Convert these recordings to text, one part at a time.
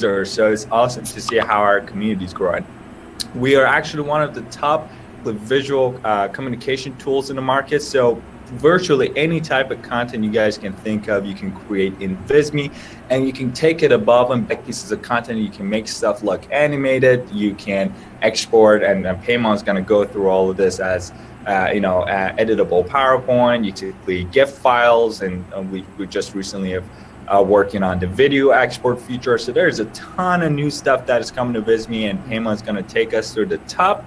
So it's awesome to see how our community is growing. We are actually one of the top visual communication tools in the market. So virtually any type of content you guys can think of, you can create in Visme, and you can take it above and back pieces of content. You can make stuff look animated. You can export, and Paymon's going to go through all of this as editable PowerPoint. You typically GIF files, and we just recently have working on the video export feature. So there's a ton of new stuff that is coming to Visme, and Paymon's going to take us through the top.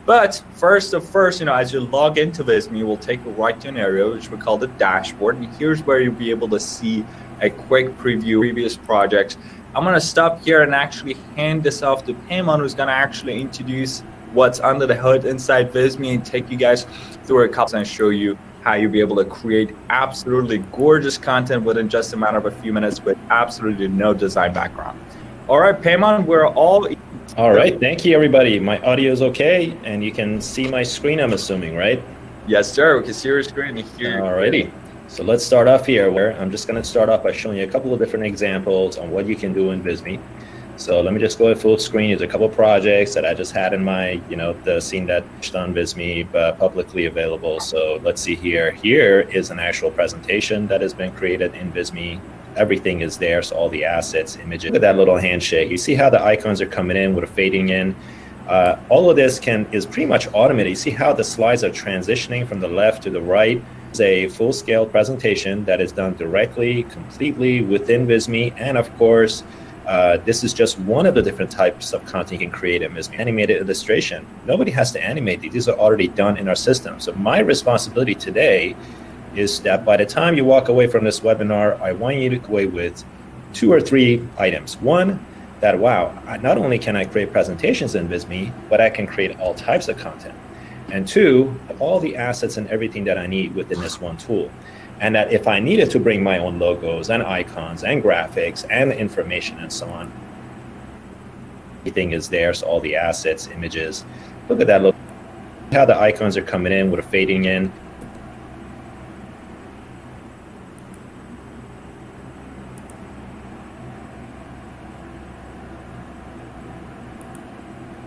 But first, as you log into Visme, we'll take you right to an area which we call the dashboard. And here's where you'll be able to see a quick preview of previous projects. I'm going to stop here and actually hand this off to Paymon, who's going to actually introduce what's under the hood inside Visme and take you guys through a couple and show you how you'll be able to create absolutely gorgeous content within just a matter of a few minutes with absolutely no design background. All right, Paymon, we're all right. Thank you, everybody. My audio is okay, and you can see my screen, I'm assuming, right? Yes, sir. We can see your screen and hear you. All righty. So let's start off here, where I'm just going to start off by showing you a couple of different examples on what you can do in Visme. So let me just go full screen. There's a couple of projects that I just had in my, the scene that's on Visme, publicly available. So let's see here. Here is an actual presentation that has been created in Visme. Everything is there, so all the assets, images. Look at that little handshake. You see how the icons are coming in with a fading in. All of this is pretty much automated. You see how the slides are transitioning from the left to the right. It's a full-scale presentation that is done directly, completely within Visme, and of course, this is just one of the different types of content you can create in Visme. Animated illustration. Nobody has to animate these. These are already done in our system. So my responsibility today is that by the time you walk away from this webinar, I want you to go away with 2 or 3 items. One, that wow, not only can I create presentations in Visme, but I can create all types of content. And 2, all the assets and everything that I need within this one tool. And that if I needed to bring my own logos and icons and graphics and information and so on, everything is there, so all the assets, images. Look at that, look how the icons are coming in with a fading in.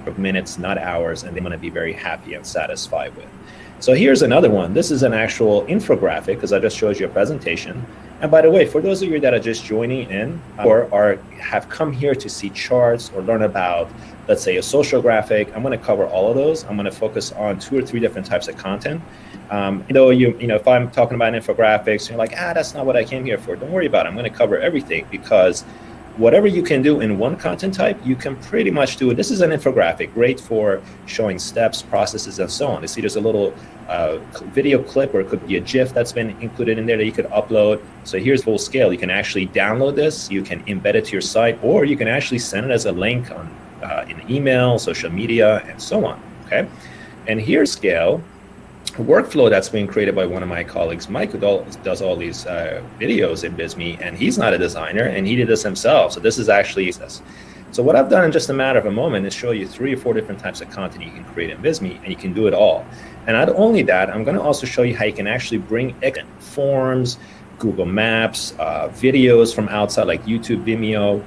Of minutes, not hours, and they're going to be very happy and satisfied with. So here's another one. This is an actual infographic, because I just showed you a presentation. And by the way, for those of you that are just joining in or have come here to see charts or learn about, let's say, a social graphic, I'm going to cover all of those. I'm going to focus on 2 or 3 different types of content. If I'm talking about infographics, you're like, that's not what I came here for. Don't worry about it. I'm going to cover everything, because whatever you can do in one content type, you can pretty much do it. This is an infographic, great for showing steps, processes, and so on. You see there's a little video clip, or it could be a GIF that's been included in there that you could upload. So here's full scale. You can actually download this, you can embed it to your site, or you can actually send it as a link on in email, social media, and so on, okay? And here's scale. Workflow that's being created by one of my colleagues, Mike, who does all these videos in Visme, and he's not a designer, and he did this himself. So this is actually this. So what I've done in just a matter of a moment is show you 3 or 4 different types of content you can create in Visme, and you can do it all. And not only that, I'm going to also show you how you can actually bring forms, Google Maps, videos from outside like YouTube, Vimeo,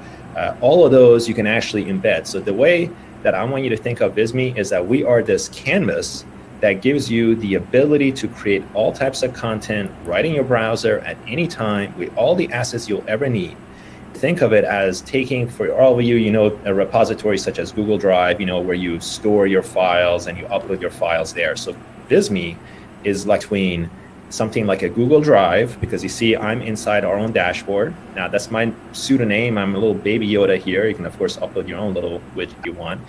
all of those you can actually embed. So the way that I want you to think of Visme is that we are this canvas that gives you the ability to create all types of content right in your browser at any time with all the assets you'll ever need. Think of it as taking, for all of you, a repository such as Google Drive, where you store your files and you upload your files there. So Visme is like between something like a Google Drive, because you see I'm inside our own dashboard. Now that's my pseudonym. I'm a little baby Yoda here. You can of course upload your own little widget you want.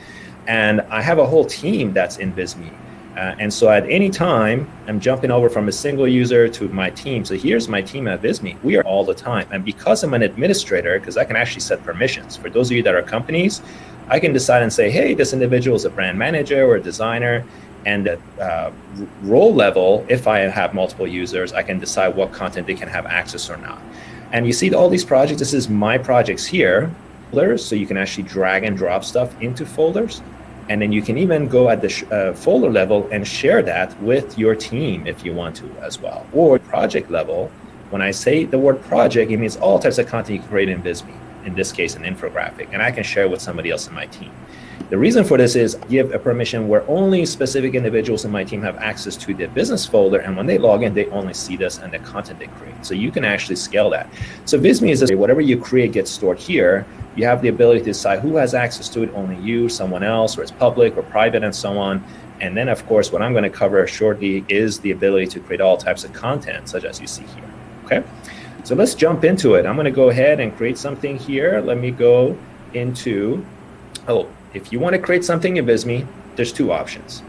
And I have a whole team that's in Visme. And so at any time, I'm jumping over from a single user to my team. So here's my team at Visme. We are all the time. And because I'm an administrator, because I can actually set permissions. For those of you that are companies, I can decide and say, hey, this individual is a brand manager or a designer. And at role level, if I have multiple users, I can decide what content they can have access or not. And you see all these projects, this is my projects here, folders, so you can actually drag and drop stuff into folders. And then you can even go at the folder level and share that with your team if you want to as well. Or project level, when I say the word project, it means all types of content you can create in Visme. in this case, an infographic, and I can share it with somebody else in my team. The reason for this is give a permission where only specific individuals in my team have access to the business folder, and when they log in, they only see this and the content they create. So you can actually scale that. So visme is whatever you create gets stored here. You have the ability to decide who has access to it, only you, someone else, or it's public or private, and so on. And then, of course, what I'm going to cover shortly is the ability to create all types of content, such as you see here. Okay, so let's jump into it. I'm going to go ahead and create something here. Let me go into, if you want to create something in visme, there's two options.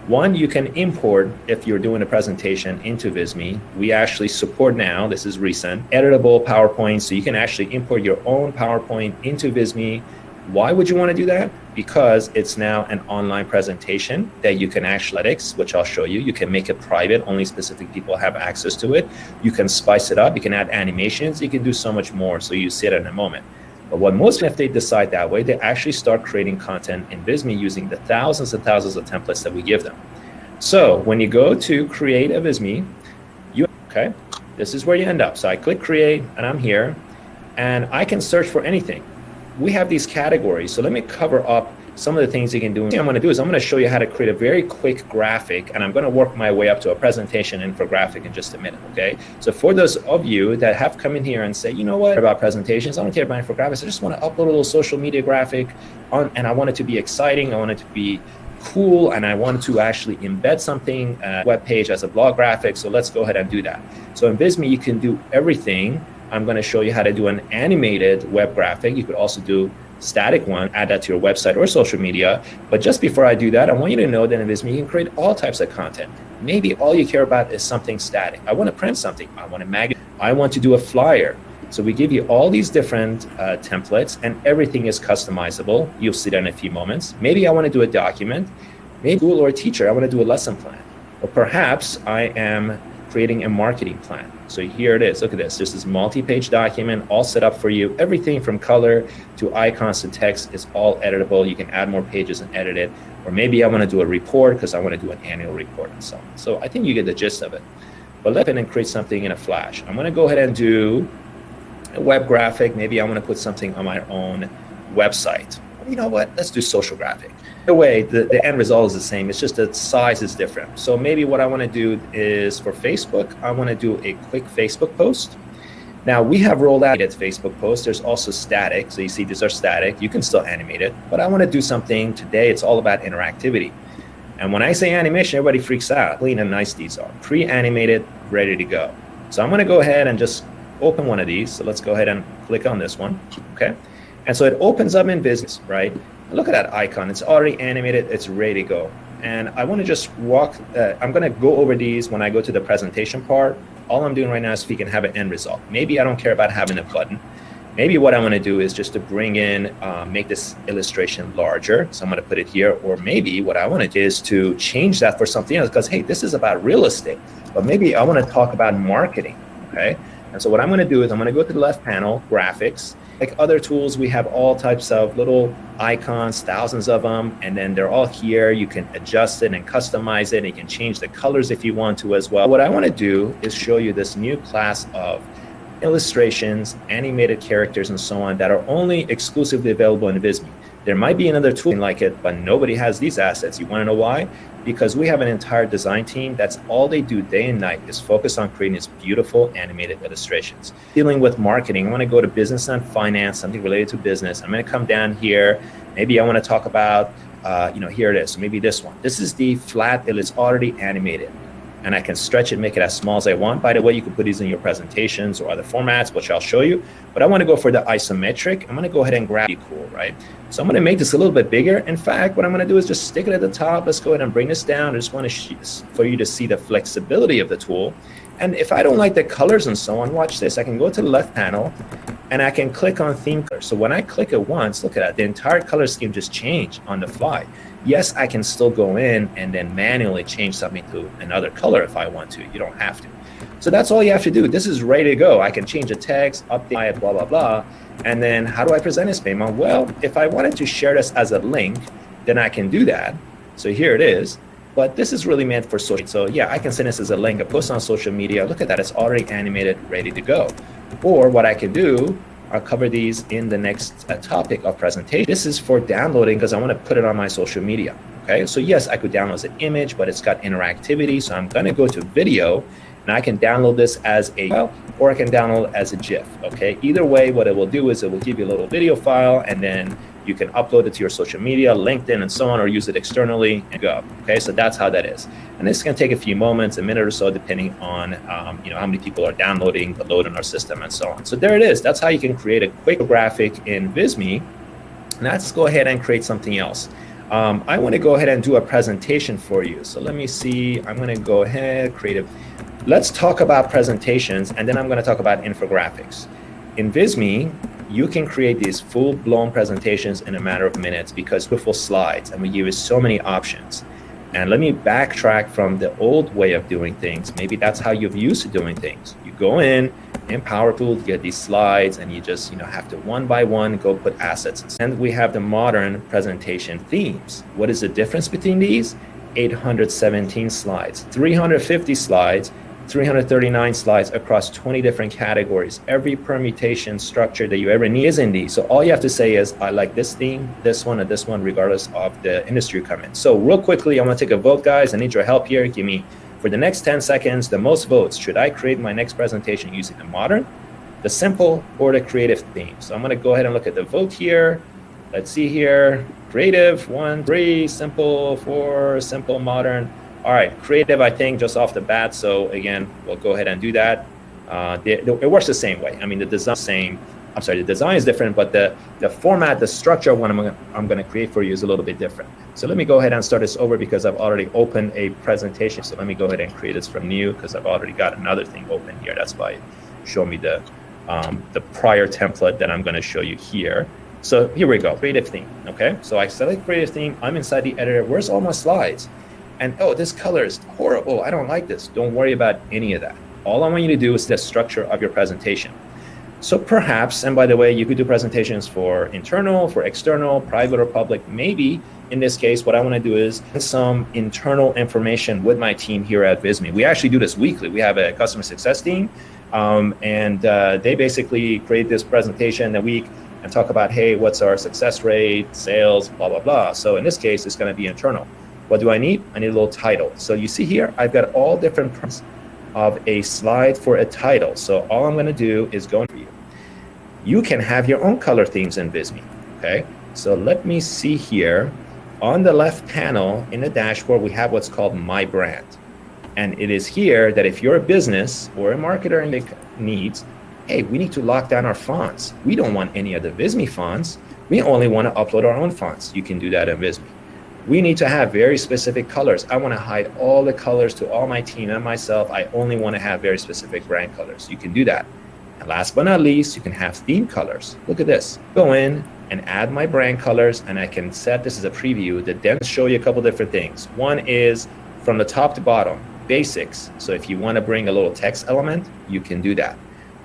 One, you can import, if you're doing a presentation, into visme. We actually support now, this is recent, editable PowerPoint, so you can actually import your own PowerPoint into visme. Why would you want to do that? Because it's now an online presentation that you can actually, which I'll show you. You can make it private, only specific people have access to it. You can spice it up, you can add animations, you can do so much more, so you see it in a moment. But what most, if they decide that way, they actually start creating content in visme using the thousands and thousands of templates that we give them. So when you go to create a visme, okay, this is where you end up. So I click create, and I'm here, and I can search for anything. We have these categories, so let me cover up some of the things you can do. What I'm going to do is I'm going to show you how to create a very quick graphic, and I'm going to work my way up to a presentation infographic in just a minute, okay? So for those of you that have come in here and say, you know what, about presentations, I don't care about infographics, I just want to upload a little social media graphic on, and I want it to be exciting, I want it to be cool, and I want to actually embed something, web page as a blog graphic, so let's go ahead and do that. So in visme, you can do everything. I'm going to show you how to do an animated web graphic. You could also do static one, add that to your website or social media. But just before I do that, I want you to know that in visme, you can create all types of content. Maybe all you care about is something static. I want to print something. I want a magazine. I want to do a flyer. So we give you all these different templates, and everything is customizable. You'll see that in a few moments. Maybe I want to do a document. Maybe school or a teacher, I want to do a lesson plan. Or perhaps I am creating a marketing plan. So here it is. Look at this. This is multi-page document, all set up for you. Everything from color to icons to text is all editable. You can add more pages and edit it. Or maybe I want to do a report because I want to do an annual report and so on. So I think you get the gist of it. But let's go ahead and create something in a flash. I'm going to go ahead and do a web graphic. Maybe I want to put something on my own website. You know what? Let's do social graphic. The way the end result is the same. It's just the size is different. So maybe what I want to do is for Facebook, I want to do a quick Facebook post. Now we have rolled out Facebook posts. There's also static. So you see these are static. You can still animate it. But I want to do something today. It's all about interactivity. And when I say animation, everybody freaks out. Clean and nice these are. Pre-animated, ready to go. So I'm going to go ahead and just open one of these. So let's go ahead and click on this one. Okay. And so it opens up in visme, right? Look at that icon. It's already animated. It's ready to go. And I want to just walk. I'm going to go over these when I go to the presentation part. All I'm doing right now is so we can have an end result. Maybe I don't care about having a button. Maybe what I want to do is just to bring in, make this illustration larger. So I'm going to put it here. Or maybe what I want to do is to change that for something else because, hey, this is about real estate. But maybe I want to talk about marketing, okay? And so what I'm going to do is I'm going to go to the left panel, graphics. Like other tools, we have all types of little icons, thousands of them, and then they're all here. You can adjust it and customize it, and you can change the colors if you want to as well. What I want to do is show you this new class of illustrations, animated characters, and so on that are only exclusively available in visme. There might be another tool like it, but nobody has these assets. You want to know why? Because we have an entire design team that's all they do day and night is focus on creating these beautiful animated illustrations. Dealing with marketing, I want to go to business and finance, something related to business. I'm going to come down here. Maybe I want to talk about, here it is. So maybe this one. This is the flat, it's already animated. And I can stretch it, make it as small as I want. By the way, you can put these in your presentations or other formats, which I'll show you. But I want to go for the isometric. I'm going to go ahead and grab it, cool, right? So I'm going to make this a little bit bigger. In fact, what I'm going to do is just stick it at the top. Let's go ahead and bring this down. I just want for you to see the flexibility of the tool. And if I don't like the colors and so on, watch this. I can go to the left panel and I can click on theme color. So when I click it once, look at that. The entire color scheme just changed on the fly. Yes, I can still go in and then manually change something to another color if I want to. You don't have to. So that's all you have to do. This is ready to go. I can change the text, update it, blah, blah, blah. And then how do I present this payment? Well, if I wanted to share this as a link, then I can do that. So here it is. But this is really meant for social. So yeah, I can send this as a link, a post on social media. Look at that. It's already animated, ready to go. Or what I can do I'll cover these in the next topic of presentation. This is for downloading because I want to put it on my social media. Okay, so yes, I could download an image, but it's got interactivity. So I'm going to go to video, and I can download this as a file, or I can download as a GIF. Okay, either way, what it will do is it will give you a little video file, and then you can upload it to your social media, LinkedIn, and so on, or use it externally and go. Okay, so that's how that is. And this can take a few moments, a minute or so, depending on how many people are downloading the load in our system and so on. So there it is. That's how you can create a quick graphic in visme. Now let's go ahead and create something else. I want to go ahead and do a presentation for you. So let me see. I'm going to go ahead, let's talk about presentations, and then I'm going to talk about infographics. In visme, you can create these full-blown presentations in a matter of minutes because beautiful slides, and we give you so many options. And let me backtrack from the old way of doing things. Maybe that's how you've used to doing things. You go in Power Tools, you get these slides, and you just have to one by one go put assets. And we have the modern presentation themes. What is the difference between these? 817 slides, 350 slides, 339 slides across 20 different categories. Every permutation structure that you ever need is in these. So all you have to say is, I like this theme, this one, and this one, regardless of the industry you come in. So real quickly, I'm gonna take a vote, guys. I need your help here. Give me, for the next 10 seconds, the most votes. Should I create my next presentation using the modern, the simple, or the creative theme? So I'm gonna go ahead and look at the vote here. Let's see here. Creative, 1, 3, simple, 4, simple, modern. All right, creative, I think, just off the bat. So again, we'll go ahead and do that. It works the same way. I mean, the design is different, but the format, the structure of what I'm going to create for you is a little bit different. So let me go ahead and start this over because I've already opened a presentation. So let me go ahead and create this from new because I've already got another thing open here. That's why it showed me the prior template that I'm going to show you here. So here we go, creative theme. Okay, so I select creative theme. I'm inside the editor. Where's all my slides? And oh, this color is horrible. I don't like this. Don't worry about any of that. All I want you to do is the structure of your presentation. So perhaps, and by the way, you could do presentations for internal, for external, private or public. Maybe in this case, what I want to do is some internal information with my team here at visme. We actually do this weekly. We have a customer success team, and they basically create this presentation a week and talk about, hey, what's our success rate, sales, blah, blah, blah. So in this case, it's going to be internal. What do I need? I need a little title. So you see here, I've got all different parts of a slide for a title. So all I'm going to do is go for you. You can have your own color themes in visme. Okay. So let me see here. On the left panel in the dashboard, we have what's called My Brand. And it is here that if you're a business or a marketer and needs, hey, we need to lock down our fonts. We don't want any of the visme fonts. We only want to upload our own fonts. You can do that in visme. We need to have very specific colors. I want to hide all the colors to all my team and myself. I only want to have very specific brand colors. You can do that. And last but not least, you can have theme colors. Look at this. Go in and add my brand colors, and I can set this as a preview that then show you a couple different things. One is from the top to bottom, basics. So if you want to bring a little text element, you can do that.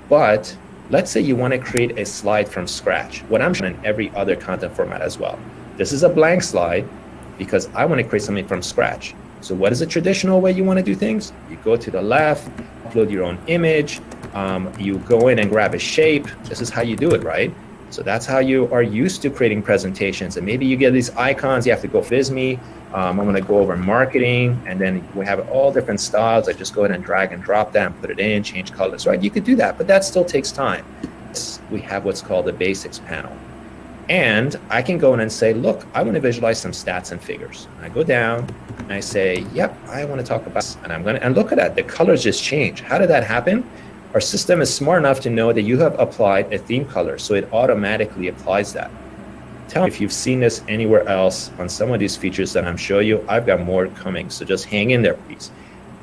But let's say you want to create a slide from scratch. What I'm showing in every other content format as well. This is a blank slide, because I want to create something from scratch. So what is a traditional way you want to do things? You go to the left, upload your own image, you go in and grab a shape. This is how you do it, right? So that's how you are used to creating presentations. And maybe you get these icons, you have to go visme. I'm going to go over marketing, and then we have all different styles. I just go ahead and drag and drop that and put it in, change colors, right? You could do that, but that still takes time. We have what's called the basics panel. And I can go in and say, look, I want to visualize some stats and figures. And I go down and I say, yep, I want to talk about this. And look at that, the colors just change. How did that happen? Our system is smart enough to know that you have applied a theme color, so it automatically applies that. Tell me if you've seen this anywhere else on some of these features that I'm showing you. I've got more coming, so just hang in there, please.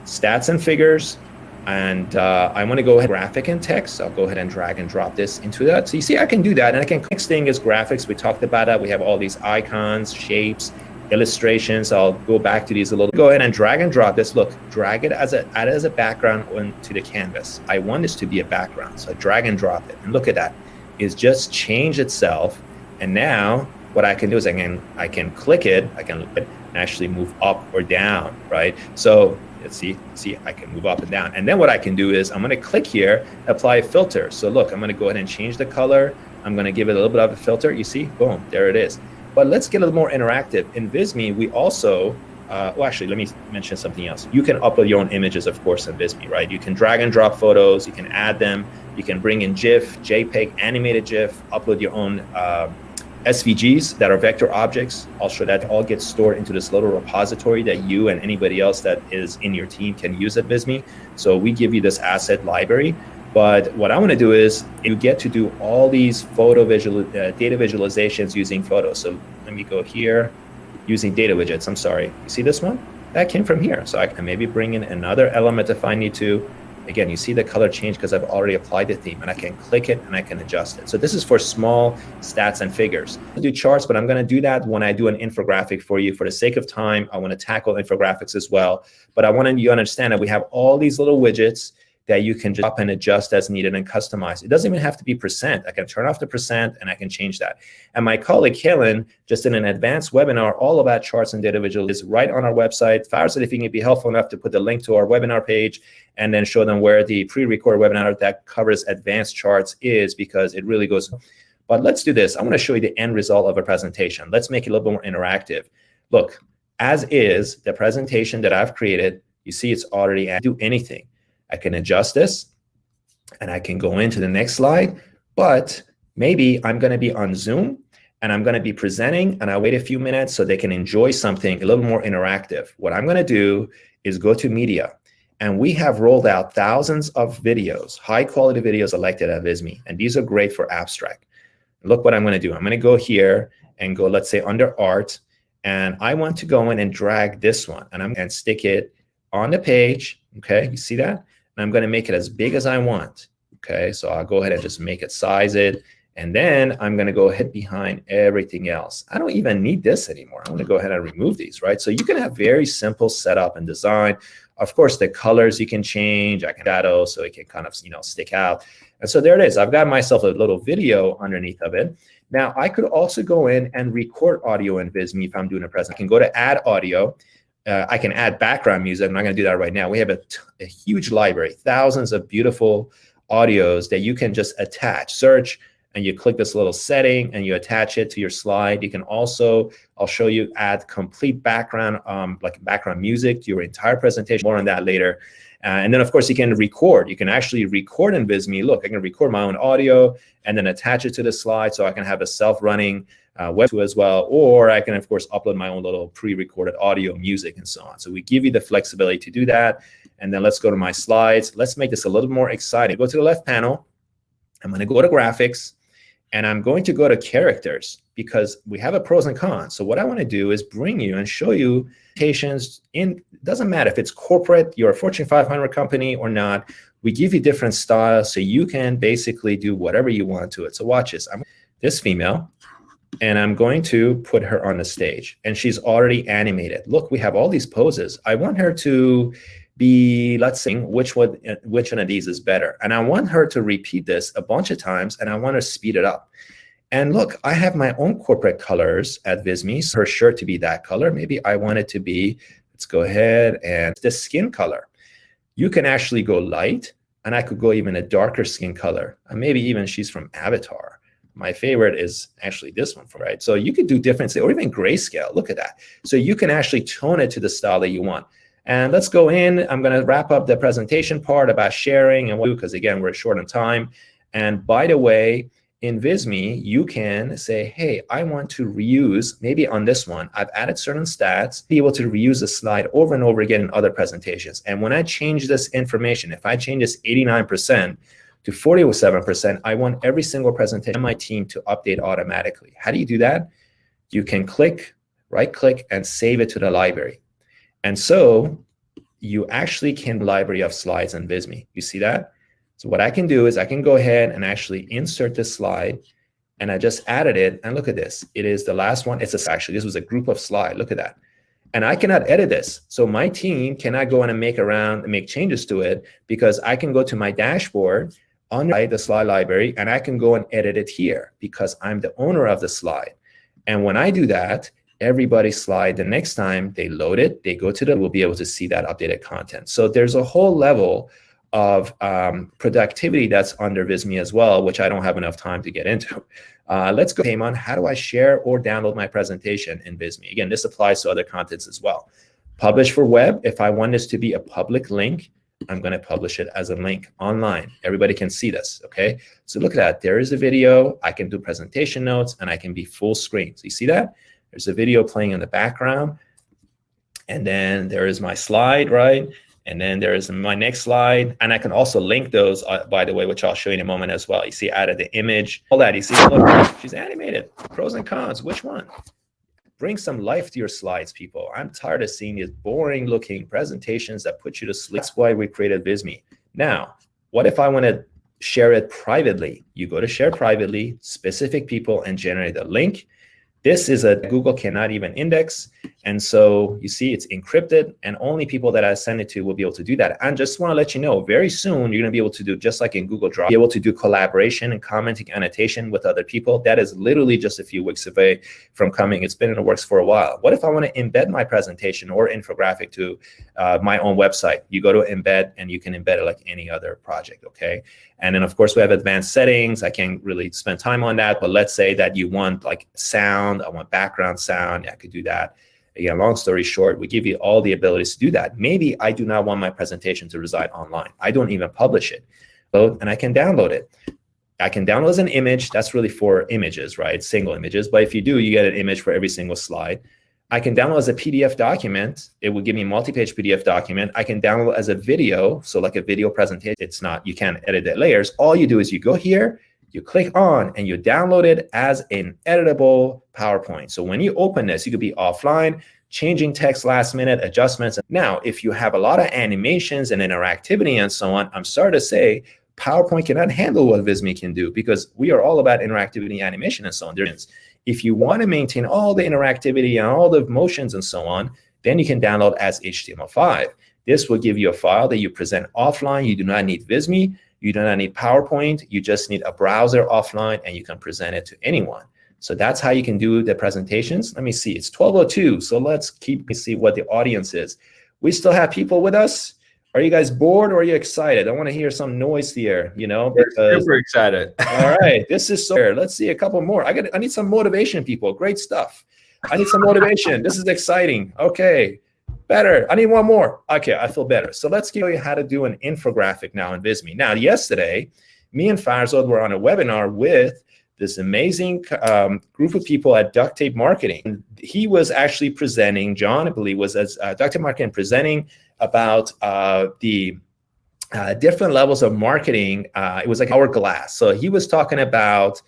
Stats and figures. And I want to go ahead graphic and text. I'll go ahead and drag and drop this into that. So you see, I can do that. And I can, next thing is graphics. We talked about that. We have all these icons, shapes, illustrations. I'll go back to these a little. Go ahead and drag and drop this. Look, drag it add it as a background onto the canvas. I want this to be a background. So I drag and drop it. And look at that. It's just changed itself. And now what I can do is I can click it. and actually move up or down, right? So let's see, I can move up and down. And then what I can do is I'm going to click here, apply a filter. So look, I'm going to go ahead and change the color. I'm going to give it a little bit of a filter. You see, boom, there it is. But let's get a little more interactive. In Visme, we also, well, actually, let me mention something else. You can upload your own images, of course, in Visme, right? You can drag and drop photos. You can add them. You can bring in GIF, JPEG, animated GIF, upload your own SVGs that are vector objects. Also, that all gets stored into this little repository that you and anybody else that is in your team can use at Visme. So we give you this asset library. But what I want to do is you get to do all these data visualizations using photos. So let me go here using data widgets. I'm sorry. You see this one? That came from here. So I can maybe bring in another element if I need to. Again, you see the color change because I've already applied the theme, and I can click it and I can adjust it. So this is for small stats and figures. I do charts, but I'm going to do that when I do an infographic for you. For the sake of time, I want to tackle infographics as well. But I want you to understand that we have all these little widgets that you can just up and adjust as needed and customize. It doesn't even have to be percent. I can turn off the percent and I can change that. And my colleague Helen just did an advanced webinar all about charts and data visualization right on our website. Farzad, if you can be helpful enough to put the link to our webinar page and then show them where the pre-recorded webinar that covers advanced charts is, because it really goes. But let's do this. I want to show you the end result of a presentation. Let's make it a little bit more interactive. Look, as is the presentation that I've created, you see it's already do anything. I can adjust this and I can go into the next slide, but maybe I'm going to be on Zoom and I'm going to be presenting and I wait a few minutes so they can enjoy something a little more interactive. What I'm going to do is go to media, and we have rolled out thousands of videos, high quality videos elected at Visme, and these are great for abstract. Look what I'm going to do. I'm going to go here and go, let's say under art, and I want to go in and drag this one and I'm going to stick it on the page. Okay, you see that? And I'm going to make it as big as I want. Okay, so I'll go ahead and just make it, size it. And then I'm going to go ahead behind everything else. I don't even need this anymore. I'm going to go ahead and remove these, right? So you can have very simple setup and design. Of course, the colors you can change. I can shadow so it can kind of, stick out. And so there it is. I've got myself a little video underneath of it. Now, I could also go in and record audio in Visme if I'm doing a presentation. I can go to add audio. I can add background music. I'm not going to do that right now. We have a huge library, thousands of beautiful audios that you can just attach, search, and you click this little setting and you attach it to your slide. You can also, I'll show you, add complete background, like background music to your entire presentation. More on that later. And then, of course, you can record. You can actually record in Visme. Look, I can record my own audio and then attach it to the slide so I can have a self-running web tool as well. Or I can, of course, upload my own little pre-recorded audio, music, and so on. So we give you the flexibility to do that. And then let's go to my slides. Let's make this a little more exciting. Go to the left panel. I'm going to go to graphics. And I'm going to go to characters because we have a pros and cons. So what I want to do is bring you and show you presentations in, doesn't matter if it's corporate, you're a Fortune 500 company or not, we give you different styles so you can basically do whatever you want to it. So watch this. I'm this female, and I'm going to put her on the stage, and she's already animated. Look, we have all these poses. I want her to be, let's see, which one of these is better. And I want her to repeat this a bunch of times, and I want to speed it up. And look, I have my own corporate colors at Visme. So her shirt to be that color. Maybe I want it to be, let's go ahead and the skin color. You can actually go light, and I could go even a darker skin color. And maybe even she's from Avatar. My favorite is actually this one, right? So you could do different, or even grayscale. Look at that. So you can actually tone it to the style that you want. And let's go in. I'm going to wrap up the presentation part about sharing and what to do, because again, we're short on time. And by the way, in Visme, you can say, hey, I want to reuse, maybe on this one, I've added certain stats, be able to reuse a slide over and over again in other presentations. And when I change this information, if I change this 89% to 47%, I want every single presentation on my team to update automatically. How do you do that? You can click, right-click, and save it to the library. And so you actually can library of slides in Visme. You see that? So what I can do is I can go ahead and actually insert this slide, and I just added it. And look at this. It is the last one. Actually, this was a group of slides. Look at that. And I cannot edit this. So my team cannot go in and make changes to it, because I can go to my dashboard under the slide library, and I can go and edit it here because I'm the owner of the slide. And when I do that, everybody's slide. The next time they load it, they go to we'll be able to see that updated content. So there's a whole level of productivity that's under Visme as well, which I don't have enough time to get into. Let's go, Payman, how do I share or download my presentation in Visme? Again, this applies to other contents as well. Publish for web. If I want this to be a public link, I'm going to publish it as a link online. Everybody can see this, okay? So look at that. There is a video. I can do presentation notes, and I can be full screen. So you see that? There's a video playing in the background. And then there is my slide, right? And then there is my next slide. And I can also link those, by the way, which I'll show you in a moment as well. You see, I added the image, all that. You see, look, she's animated. Pros and cons, which one? Bring some life to your slides, people. I'm tired of seeing these boring looking presentations that put you to sleep. That's why we created Visme. Now, what if I want to share it privately? You go to share privately, specific people, and generate a link. This is a Google cannot even index. And so you see it's encrypted, and only people that I send it to will be able to do that. And just want to let you know, very soon, you're going to be able to do, just like in Google Drive, be able to do collaboration and commenting annotation with other people. That is literally just a few weeks away from coming. It's been in the works for a while. What if I want to embed my presentation or infographic to my own website? You go to embed, and you can embed it like any other project, okay? And then, of course, we have advanced settings. I can't really spend time on that, but let's say that you want like sound, I want background sound, I could do that. Again, long story short, we give you all the abilities to do that. Maybe I do not want my presentation to reside online. I don't even publish it, and I can download it. I can download as an image. That's really for images, right? Single images. But if you do, you get an image for every single slide. I can download as a PDF document. It will give me a multi-page PDF document. I can download as a video. So like a video presentation, it's not, you can't edit the layers. All you do is you go here, you click on, and you download it as an editable PowerPoint. So when you open this, you could be offline, changing text last minute, adjustments. Now, if you have a lot of animations and interactivity and so on, I'm sorry to say, PowerPoint cannot handle what Visme can do, because we are all about interactivity, animation, and so on. If you want to maintain all the interactivity and all the motions and so on, then you can download as HTML5. This will give you a file that you present offline. You do not need Visme. You do not need PowerPoint. You just need a browser offline, and you can present it to anyone. So that's how you can do the presentations. Let me see. It's 12:02. So let's see what the audience is. We still have people with us. Are you guys bored or are you excited? I want to hear some noise here, because we're super excited. All right, this is so fair. Let's see a couple more. I need some motivation, people. Great stuff. I need some motivation. This is exciting. Okay, better. I need one more. Okay, I feel better. So let's show you how to do an infographic now in Visme. Now, yesterday, me and Farzad were on a webinar with this amazing group of people at Duct Tape Marketing. He was actually presenting, John, I believe, was as Duct Tape Marketing presenting about the different levels of marketing. It was like hourglass. So he was talking about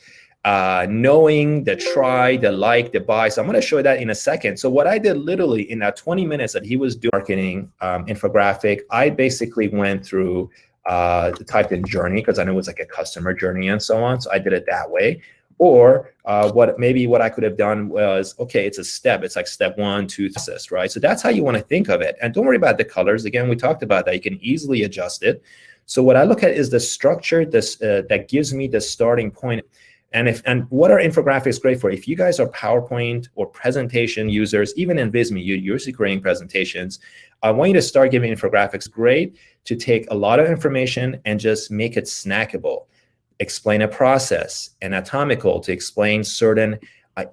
knowing the try, the like, the buy. So I'm going to show you that in a second. So what I did literally in that 20 minutes that he was doing marketing infographic, I basically went through the type in journey, because I know it's like a customer journey and so on. So I did it that way. Or what I could have done was, okay, it's a step. It's like step 1, 2, process, right? So that's how you want to think of it. And don't worry about the colors. Again, we talked about that. You can easily adjust it. So what I look at is the structure that gives me the starting point. And what are infographics great for? If you guys are PowerPoint or presentation users, even in Visme, you're usually creating presentations, I want you to start giving infographics. Great to take a lot of information and just make it snackable. Explain a process, anatomical, to explain certain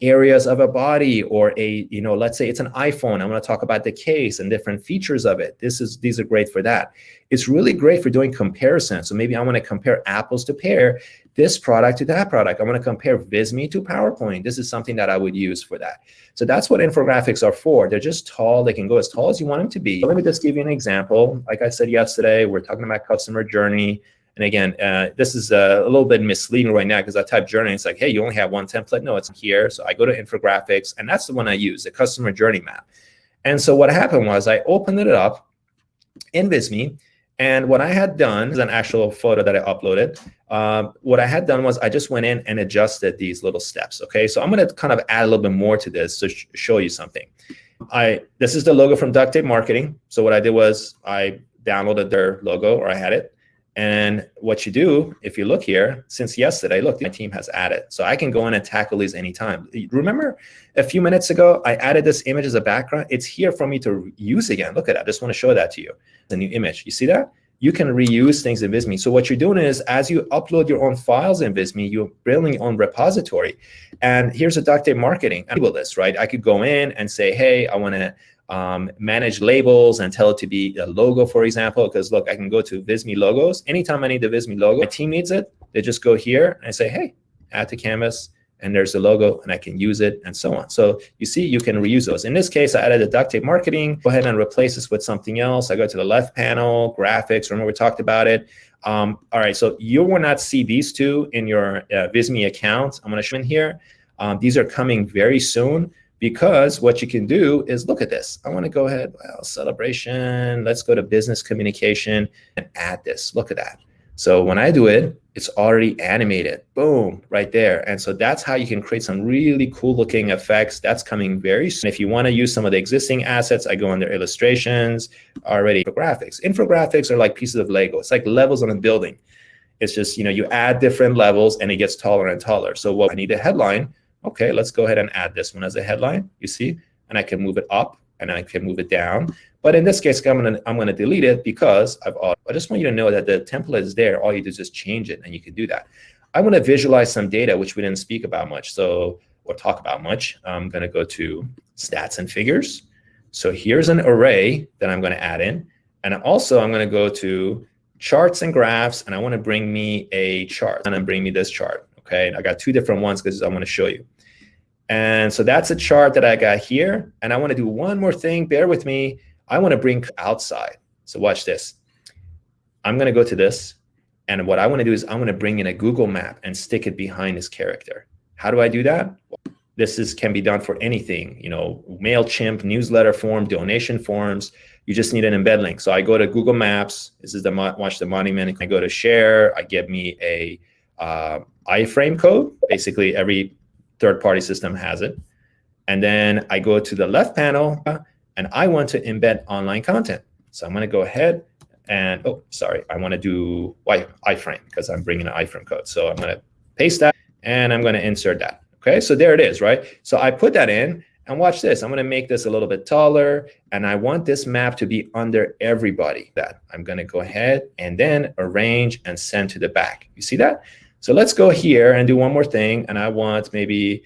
areas of a body, or let's say it's an iPhone. I'm going to talk about the case and different features of it. These are great for that. It's really great for doing comparisons. So maybe I want to compare apples to pear, this product to that product. I want to compare Visme to PowerPoint. This is something that I would use for that. So that's what infographics are for. They're just tall. They can go as tall as you want them to be. So let me just give you an example. Like I said yesterday, we're talking about customer journey. And again, this is a little bit misleading right now, because I type journey, it's like, hey, you only have one template. No, it's here. So I go to infographics, and that's the one I use, the customer journey map. And so what happened was I opened it up in Visme, and what I had done is an actual photo that I uploaded. What I had done was I just went in and adjusted these little steps. Okay, so I'm going to kind of add a little bit more to this to show you something. This is the logo from Duct Tape Marketing. So what I did was I downloaded their logo, or I had it. And what you do, if you look here, since yesterday, look, my team has added. So I can go in and tackle these anytime. Remember a few minutes ago, I added this image as a background. It's here for me to use again. Look at that. I just want to show that to you. The new image. You see that? You can reuse things in Visme. So what you're doing is, as you upload your own files in Visme, you're building your own repository. And here's a duct tape marketing. I enable this, right? I could go in and say, hey, I want to manage labels and tell it to be a logo, for example, because look, I can go to Visme logos. Anytime I need the Visme logo, my team needs it, they just go here and I say, hey, add to canvas, and there's the logo and I can use it and so on. So you see, you can reuse those. In this case, I added a duct tape marketing. Go ahead and replace this with something else. I go to the left panel, graphics, remember we talked about it. All right, so you will not see these two in your Visme account. I'm gonna show in here. These are coming very soon. Because what you can do is look at this. I want to go ahead, well, celebration. Let's go to business communication and add this. Look at that. So when I do it, it's already animated. Boom, right there. And so that's how you can create some really cool looking effects. That's coming very soon. If you want to use some of the existing assets, I go under illustrations, already infographics. Infographics are like pieces of Lego. It's like levels on a building. It's just, you know, you add different levels and it gets taller and taller. So what I need a headline. Okay, let's go ahead and add this one as a headline, you see, and I can move it up and I can move it down. But in this case, I'm gonna delete it because I just want you to know that the template is there. All you do is just change it and you can do that. I wanna visualize some data, which we didn't speak about much, or talk about much. I'm gonna go to stats and figures. So here's an array that I'm gonna add in. And also I'm gonna go to charts and graphs, and I wanna bring me a chart, and then bring me this chart. Okay, I got two different ones because I want to show you. And so that's a chart that I got here. And I want to do one more thing. Bear with me. I want to bring outside. So watch this. I'm going to go to this. And what I want to do is I want to bring in a Google map and stick it behind this character. How do I do that? This can be done for anything, you know, MailChimp, newsletter form, donation forms. You just need an embed link. So I go to Google Maps. This is the watch the monument. I go to share. I get me a iframe code. Basically every third-party system has it. And then I go to the left panel and I want to embed online content. So I'm going to go ahead and, I want to do iframe because I'm bringing an iframe code. So I'm going to paste that and I'm going to insert that. Okay, so there it is, right? So I put that in and watch this. I'm going to make this a little bit taller and I want this map to be under everybody. That I'm going to go ahead and then arrange and send to the back. You see that? So let's go here and do one more thing. And I want maybe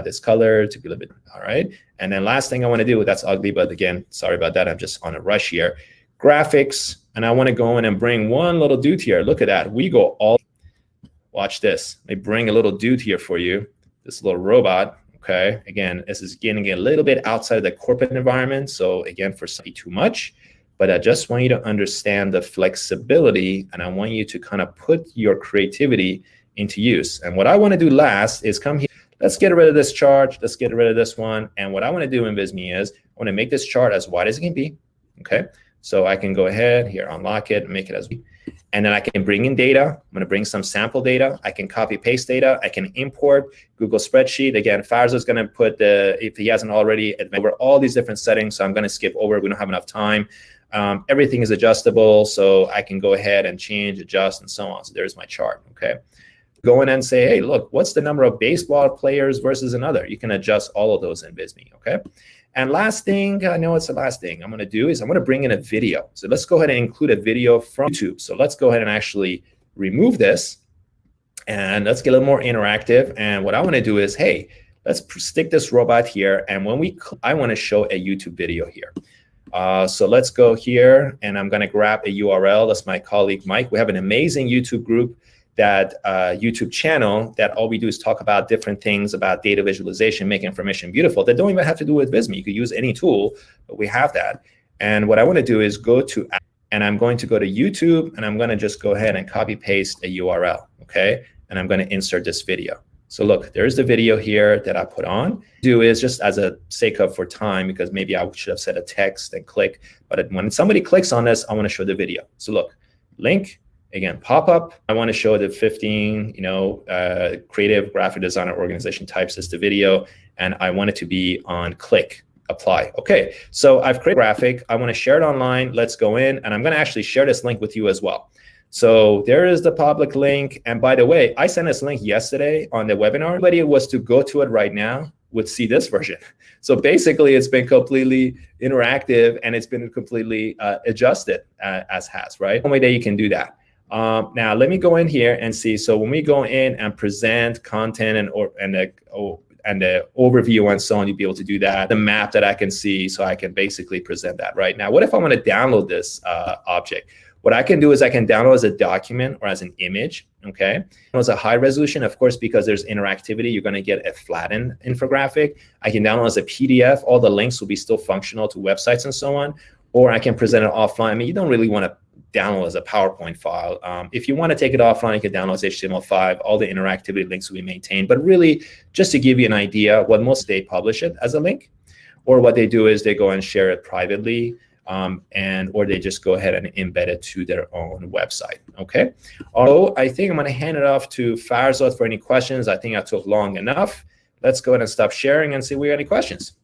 this color to be a little bit, all right. And then last thing I want to do, that's ugly, but again, sorry about that. I'm just on a rush here. Graphics, and I want to go in and bring one little dude here. Look at that. We go all, watch this. They bring a little dude here for you, this little robot. Okay, again, this is getting a little bit outside of the corporate environment. So again, for some too much. But I just want you to understand the flexibility, and I want you to kind of put your creativity into use. And what I want to do last is come here. Let's get rid of this chart. Let's get rid of this one. And what I want to do in Visme is I want to make this chart as wide as it can be. Okay, so I can go ahead here, unlock it, make it as wide. And then I can bring in data. I'm going to bring some sample data. I can copy paste data. I can import Google spreadsheet. Again, Farza is going to put if he hasn't already, over all these different settings. So I'm going to skip over. We don't have enough time. Everything is adjustable, so I can go ahead and change, adjust, and so on. So there's my chart, okay? Go in and say, hey, look, what's the number of baseball players versus another? You can adjust all of those in Visme, okay? And last thing, I know it's the last thing I'm gonna do is I'm gonna bring in a video. So let's go ahead and include a video from YouTube. So let's go ahead and actually remove this and let's get a little more interactive. And what I wanna do is, hey, let's stick this robot here. And when I wanna show a YouTube video here. So let's go here and I'm gonna grab a URL. That's my colleague, Mike. We have an amazing YouTube group, that YouTube channel that all we do is talk about different things about data visualization, make information beautiful. That don't even have to do with Visme. You could use any tool, but we have that. And what I wanna do is and I'm going to go to YouTube and I'm gonna just go ahead and copy paste a URL, okay? And I'm gonna insert this video. So look, there's the video here that I put on. Do is just as a sake of for time, because maybe I should have said a text and click, but when somebody clicks on this, I wanna show the video. So look, link, again, pop up. I want to show the 15, creative graphic designer organization types as the video, and I want it to be on click, apply. Okay, so I've created a graphic. I want to share it online. Let's go in, and I'm going to actually share this link with you as well. So there is the public link. And by the way, I sent this link yesterday on the webinar. Everybody was to go to it right now would see this version. So basically, it's been completely interactive and it's been completely adjusted as has, right? Only way that you can do that. Now, let me go in here and see. So when we go in and present content and the overview and so on, you'll be able to do that. The map that I can see, so I can basically present that right now. What if I want to download this object? What I can do is I can download as a document or as an image, okay? As a high resolution, of course, because there's interactivity, you're gonna get a flattened infographic. I can download as a PDF. All the links will be still functional to websites and so on. Or I can present it offline. I mean, you don't really wanna download as a PowerPoint file. If you wanna take it offline, you can download as HTML5. All the interactivity links will be maintained. But really, just to give you an idea, what most they publish it as a link, or what they do is they go and share it privately, or they just go ahead and embed it to their own website, okay? Although I think I'm gonna hand it off to Farzad for any questions. I think I took long enough. Let's go ahead and stop sharing and see if we have any questions.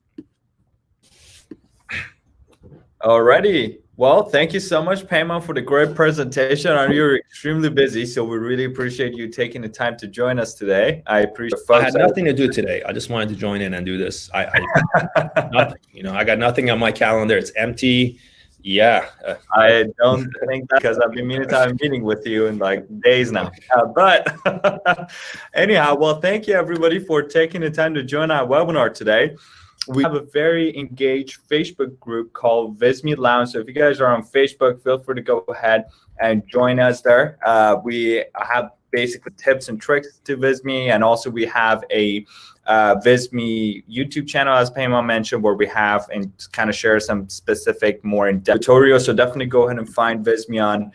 Alrighty. Well, thank you so much, Payman, for the great presentation. I know you're extremely busy, so we really appreciate you taking the time to join us today. I appreciate. I had nothing to do today. I just wanted to join in and do this. Nothing. You know, I got nothing on my calendar. It's empty. Yeah. I don't think that, because I've been meaning to have a meeting with you in like days now. But anyhow, well, thank you everybody for taking the time to join our webinar today. We have a very engaged Facebook group called Visme Lounge. So if you guys are on Facebook, feel free to go ahead and join us there. We have basically tips and tricks to Visme, and also we have a Visme YouTube channel, as Payman mentioned, where we have and kind of share some specific, more in-depth tutorials. So definitely go ahead and find Visme on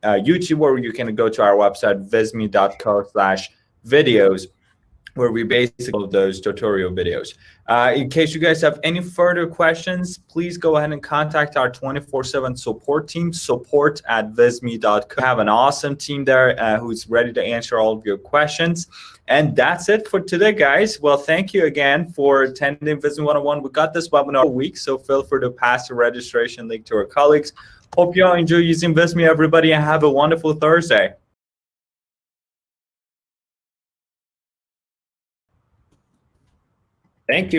YouTube, or you can go to our website, visme.co/videos, where we basically those tutorial videos. In case you guys have any further questions, please go ahead and contact our 24/7 support team, support@visme.co. We have an awesome team there who's ready to answer all of your questions. And that's it for today, guys. Well, thank you again for attending Visme 101. We got this webinar a week, so feel free to pass the registration link to our colleagues. Hope you all enjoy using Visme, everybody, and have a wonderful Thursday. Thank you.